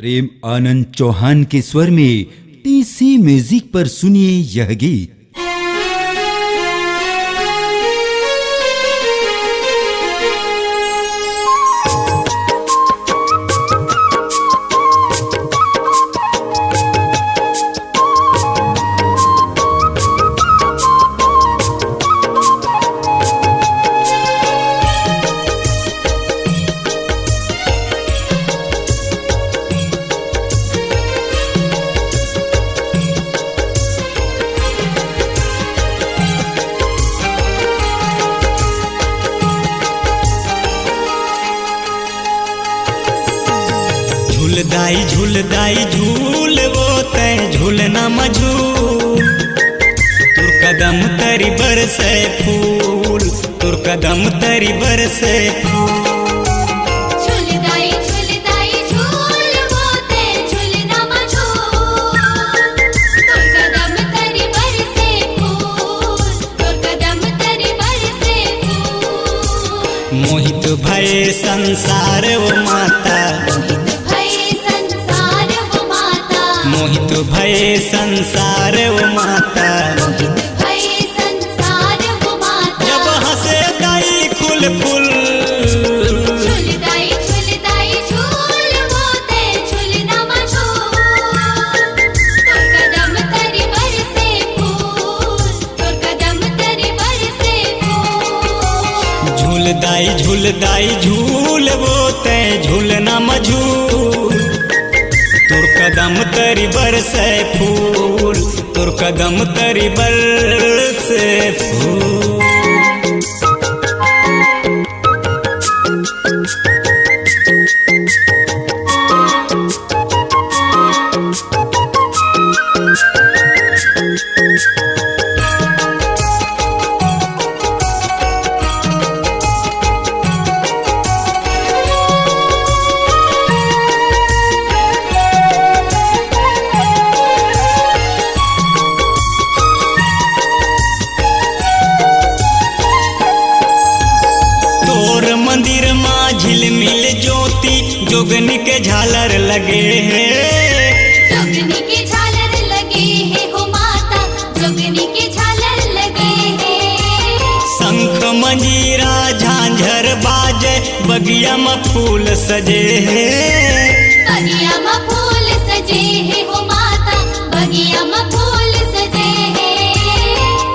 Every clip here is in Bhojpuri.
प्रेम आनंद चौहान के स्वर में टीसी म्यूजिक पर सुनिए यह गीत। झूलदाई झूलदाई झूल वो तय झूलना मझूल, तुर कदम तरी बरसे फूल, तुर कदम तरी बरसे फूल। झूलदाई झूलदाई झूल वो तय झूलना मझूल, तुर कदम तरी बरसे फूल, तुर कदम तरी बरसे फूल। मोहित भये संसार वो माता, मोहित भये संसार वो माता, मोहित भये संसार वो माता। जब हंसे दाई फूल फूल। झूलदाई झूलदाई झूल वो तय झूलना मझूल, तुर कदम तरी बरसे फूल, तुर कदम तरी बरसे फूल। झूलदाई झूलदाई झूल वो तय झूलना मझूल, तुर कदम तरी बरसे फूल, तुर कदम तरी बरसे फूल। मंदिर माँ झिलमिल ज्योति जोगनी के झालर लगे हैं, जोगनी के झालर लगे हैं हो माता, जोगनी के झालर लगे हैं। शंख मंजीरा झांझर बाजे बगिया में फूल सजे हैं, बगिया में फूल सजे हैं हो माता, बगिया में फूल सजे हैं।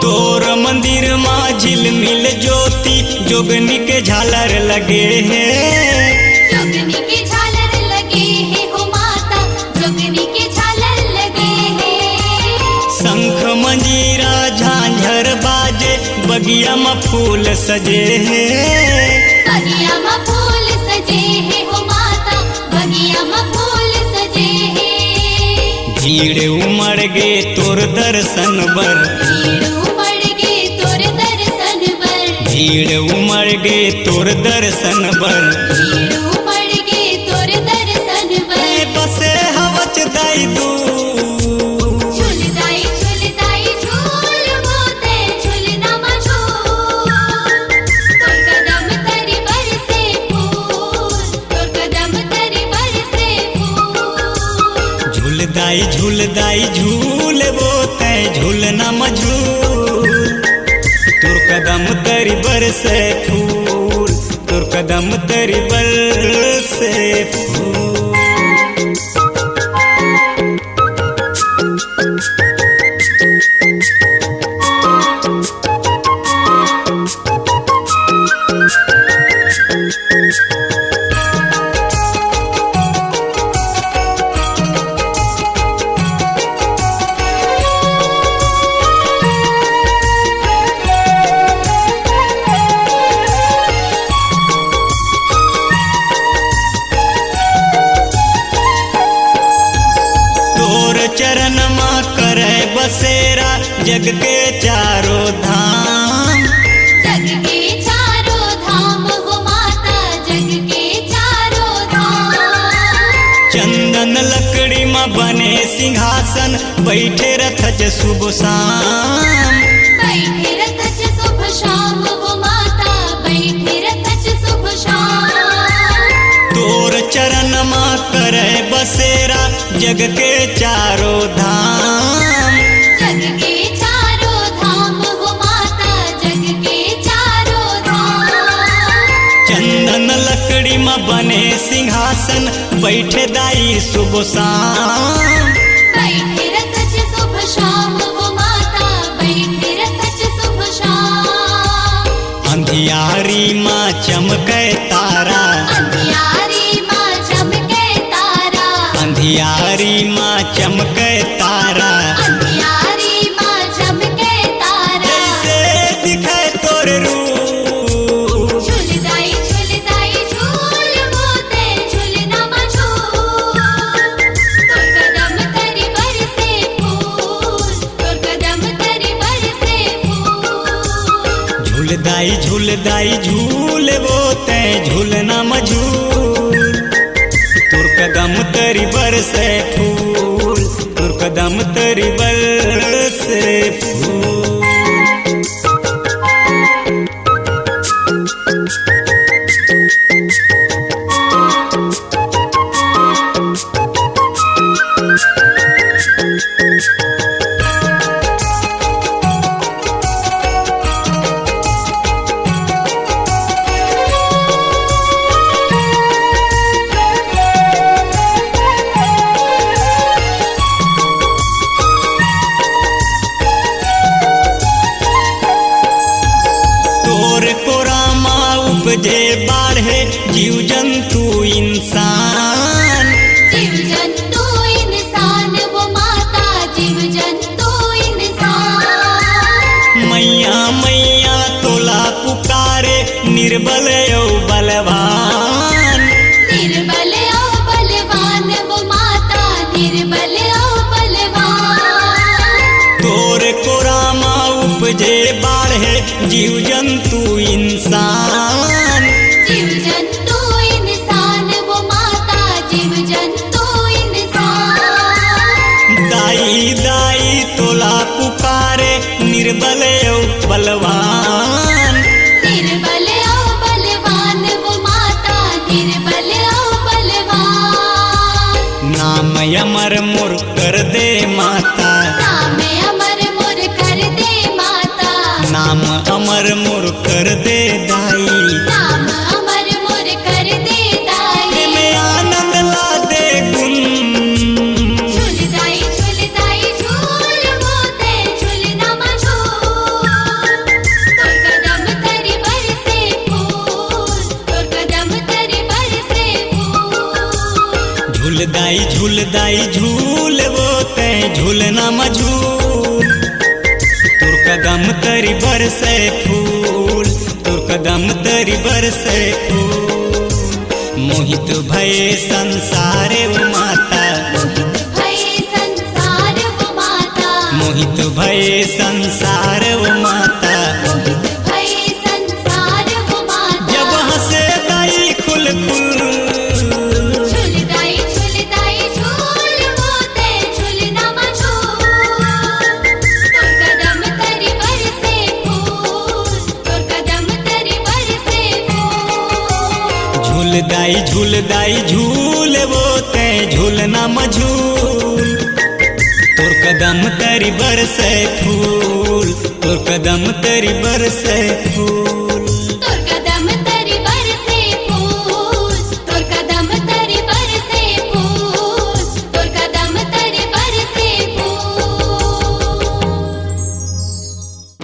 तोर मंदिर माँ झिलमिल ज्योति जोगनी के झालर लगे हैं, जोगनी के झालर लगे हैं हो माता, जोगनी के झालर लगे हैं। शंख मंजीरा झांझर बाजे बगिया में फूल सजे हैं, बगिया में फूल सजे हैं हो माता, बगिया में फूल सजे हैं। भीड़ उमड़ गे तोर दर्शन बर, भीड़ उमड़ गे तोर दर्शन बर, भीड़ उमड़ गे तोर दर्शन बर। भीड़ उमड़ गे तोर दर्शन बर। बसे हवच दाई दू। झूलदाई झूलदाई झूल वो तय झूलना मझूल, तुर कदम तरी बरसे फूल, तुर कदम तरी बरसे फूल। झूलदाई झूलदाई झूल वो तय झूलना मझूल, तुर कदम तरी बरसे फूल, तुर कदम तरी बरसे फूल। चरण माँ करे बसेरा जग के चारों धाम, जग के चारों धाम हो माता, जग के चारों धाम। चंदन लकड़ी माँ बने सिंहासन बैठे रथ शुभ शाम, बैठे रथ शुभ शाम हो माता, बैठे रथ शुभ शाम। तोर चरण माँ करे बसेरा जग के चारों धाम। जग के चारों धाम हो माता, जग के चारों धाम। चंदन लकड़ी में बने सिंहासन बैठे दाई शुभ शाम। बैठे रखच शुभ शाम हो माता, बैठे रखच शुभ शाम। अंधियारी माँ चमके तारा, अंधियारी माँ चमके तारा, अंधियारी माँ चमके तारा। अंधियारी माँ चमके तारा। जैसे दिखे तोर रूप, झूलदाई झूलदाई झूल मोते झूलना मझूल। तोर कदम तरी बरसे फूल, तोर कदम तरी बरसे फूल। झूलदाई झूलदाई झूल वो ते झूलना मझूल। तुर कदम तरी बरसे फूल, तुर कदम तरी बरसे फूल। तोर कोरामा उपजे बाढ़े जीव जंतु इंसान। जीव जंतु इंसान वो माता, जीव जंतु इंसान। मैया मैया तोला पुकारे निर्बल औ बलवान। निर्बल औ बलवान वो माता, निर्बल औ बलवान। तोर कोरामा उपजे बाढ़े जीव जंतु इंसान। जीव जंतु इंसान वो माता, जीव जंतु इंसान। दाई दाई तोला पुकारे निर्बल औ बलवान। निर्बल औ बलवान वो माता, निर्बल औ बलवान। नाम अमर मोर कर दे माता, नाम अमर मोर कर दे माता। नाम अमर मोर कर दे दाई। नाम अमर मोर कर दे दाई। में आनंद ला दे गुण, झूलदाई झूलदाई झूल मोते झूलना मझूल। तोर कदम तरी बरसे फूल, तोर कदम तरी बरसे फूल। झूलदाई झूलदाई झूल वो ते झूलना मझूल। तुर कदम तरी बरसे फूल, तुर कदम तरी बरसे फूल। मोहित भये संसारे वो माता, मोहित भये संसार वो माता, मोहित भये संसार वो माता। मोहित भये संसार वो माता। जब हंसे दाई खुल खुल, झूलदाई झूलदाई झूल मोते झूलना मझूल। तोर कदम तरी बरसे फूल, तोर कदम तरी बरसे फूल। झूलदाई झूलदाई झूल वो ते झूलना मझूल। तुर कदम तरी बरसे फूल, तुर कदम तरी बरसे फूल। तोर कदम तरी बरसे फूल, तोर कदम तरी बरसे फूल, तोर कदम तरी बरसे फूल।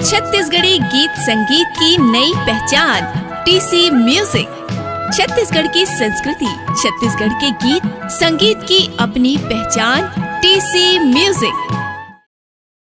छत्तीसगढ़ी गीत संगीत की नई पहचान टीसी म्यूजिक। छत्तीसगढ़ की संस्कृति, छत्तीसगढ़ के गीत संगीत की अपनी पहचान टीसी म्यूजिक।